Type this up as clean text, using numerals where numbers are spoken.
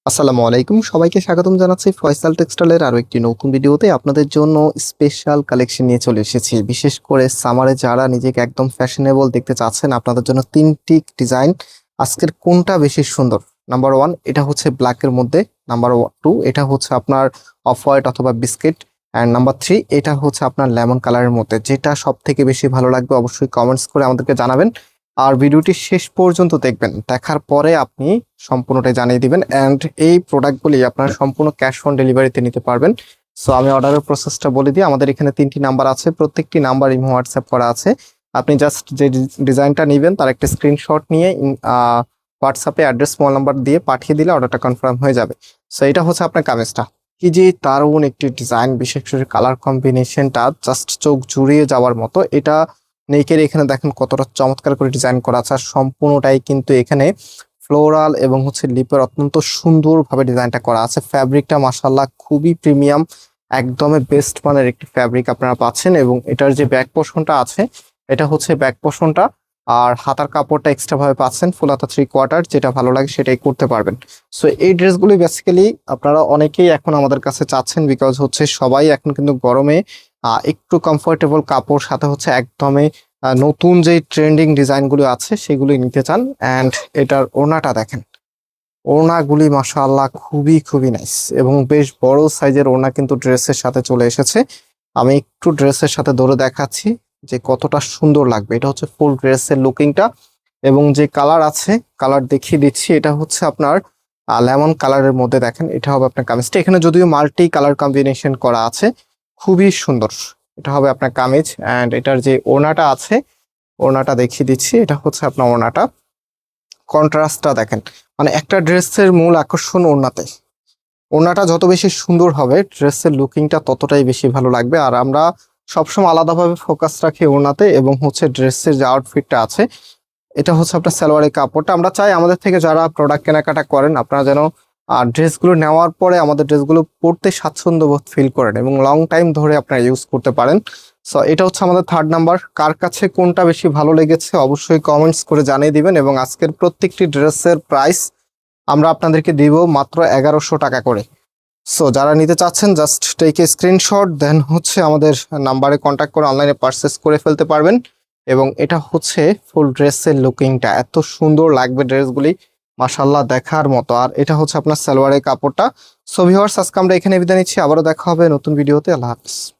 আসসালামু আলাইকুম, সবাইকে স্বাগতম জানাচ্ছি ফয়সাল টেক্সটাইলের আরো একটি নতুন ভিডিওতে। আপনাদের জন্য স্পেশাল কালেকশন নিয়ে চলে এসেছি। বিশেষ করে সামারে যারা নিজেকে একদম ফ্যাশনেবল দেখতে চাচ্ছেন, আপনাদের জন্য তিনটি ডিজাইন। আজকের কোনটা বেশি সুন্দর? নাম্বার ওয়ান, এটা হচ্ছে ব্ল্যাকের মধ্যে। নাম্বার টু, এটা হচ্ছে আপনার অফ হোয়াইট অথবা বিস্কিট। অ্যান্ড নাম্বার থ্রি, এটা হচ্ছে আপনার লেমন কালারের মধ্যে। যেটা সব থেকে বেশি ভালো লাগবে অবশ্যই কমেন্টস করে আমাদেরকে জানাবেন। আর ভিডিওটি শেষ পর্যন্ত দেখবেন, দেখার পরে আপনি সম্পূর্ণটাই জানিয়ে দিবেন। অ্যান্ড এই প্রোডাক্টগুলি আপনারা সম্পূর্ণ ক্যাশ অন ডেলিভারিতে নিতে পারবেন। সো আমি অর্ডারের প্রসেসটা বলে দিই। আমাদের এখানে তিনটি নাম্বার আছে, প্রত্যেকটি নাম্বার ইমো হোয়াটসঅ্যাপ করা আছে। আপনি জাস্ট যে ডিজাইনটা নেবেন তার একটা স্ক্রিনশট নিয়ে হোয়াটসঅ্যাপে অ্যাড্রেস মোবাইল নাম্বার দিয়ে পাঠিয়ে দিলে অর্ডারটা কনফার্ম হয়ে যাবে। সো এটা হচ্ছে আপনার কামিজটা। কি যে দারুণ একটি ডিজাইন, বিশেষ করে কালার কম্বিনেশনটা জাস্ট চোখ জুড়িয়ে যাওয়ার মতো। এটা নেকের এখানে দেখেন কতটা চমৎকার করে ডিজাইন করা আছে। আর সম্পূর্ণটাই কিন্তু এখানে ফ্লোরাল এবং হচ্ছে লিপের অত্যন্ত সুন্দরভাবে ডিজাইনটা করা আছে। ফ্যাব্রিকটা মাশাআল্লাহ খুবই প্রিমিয়াম, একদমই বেস্ট মানের একটি ফ্যাব্রিক আপনারা পাচ্ছেন। এবং এটার যে ব্যাক পোর্শনটা আছে, এটা হচ্ছে ব্যাক পোর্শনটা। আর হাতার কাপড়টা এক্সট্রা ভাবে পাচ্ছেন, ফুল হাতা 3/4, যেটা ভালো লাগে সেটাই করতে পারবেন। সো এই ড্রেসগুলি বেসিক্যালি আপনারা অনেকেই এখন আমাদের কাছে চাচ্ছেন, বিকজ হচ্ছে সবাই এখন কিন্তু গরমে একটু কমফোর্টেবল কাপড়, সাথে হচ্ছে একদমই নতুন যে ট্রেন্ডিং ডিজাইনগুলো আছে সেগুলি নিতে চান। অ্যান্ড এটার ওড়নাটা দেখেন, ওড়নাগুলি মাশাআল্লাহ খুবই খুবই নাইস এবং বেশ বড় সাইজের ওড়না কিন্তু ড্রেসের সাথে চলে এসেছে। আমি একটু ড্রেসের সাথে ধরে দেখাচ্ছি যে কতটা সুন্দর লাগবে। এটা হচ্ছে ফুল ড্রেসের লুকিংটা। এবং যে কালার আছে, কালার দেখিয়ে দিচ্ছি। এটা হচ্ছে আপনার লেমন কালারের মধ্যে। দেখেন, এটা হবে আপনার কামিজটা। এখানে যদিও মাল্টি কালার কম্বিনেশন করা আছে, খুবই সুন্দর। এটা হবে আপনার কামিজ। অ্যান্ড এটার যে ওড়নাটা আছে, ওড়নাটা দেখিয়ে দিচ্ছি। এটা হচ্ছে আপনার ওড়নাটা। কন্ট্রাস্টটা দেখেন, মানে একটা ড্রেসের মূল আকর্ষণ ওড়নাতে। ওড়নাটা যত বেশি সুন্দর হবে, ড্রেসের লুকিংটা ততটাই বেশি ভালো লাগবে। আর আমরা সবসময় আলাদাভাবে ফোকাস রাখি ওড়নাতে এবং হচ্ছে ড্রেসের যে আউটফিটটা আছে, এটা হচ্ছে আপনার সালোয়ারের কাপড়টা। আমরা চাই আমাদের থেকে যারা প্রোডাক্ট কেনাকাটা করেন, আপনারা যেন ড্রেসগুলো নেওয়ার পরে আমাদের ড্রেসগুলো পরতে স্বাচ্ছন্দ্য বোধ ফিল করেন এবং লং টাইম ধরে আপনারা ইউজ করতে পারেন। সো এটা হচ্ছে আমাদের থার্ড নাম্বার। কার কাছে কোনটা বেশি ভালো লেগেছে অবশ্যই কমেন্টস করে জানিয়ে দিবেন। এবং আজকের প্রত্যেকটি ড্রেসের প্রাইস আমরা আপনাদেরকে দিব মাত্র 1100 টাকা করে। সো যারা নিতে চাচ্ছেন জাস্ট টেক এ স্ক্রিনশট, দেন হচ্ছে আমাদের নাম্বারে কন্ট্যাক্ট করে অনলাইনে পারচেস করে ফেলতে পারবেন। এবং এটা হচ্ছে ফুল ড্রেসের লুকিংটা, এত সুন্দর লাগবে ড্রেসগুলি, মাশাআল্লাহ দেখার মতো। আর এটা হচ্ছে আপনার সালোয়ারের কাপড়টা। সো ভিউয়ার্স, আজকে আমরা এখানে বিদায় নিচ্ছি। আবারও দেখা হবে নতুন ভিডিওতে। আল্লাহ হাফেজ।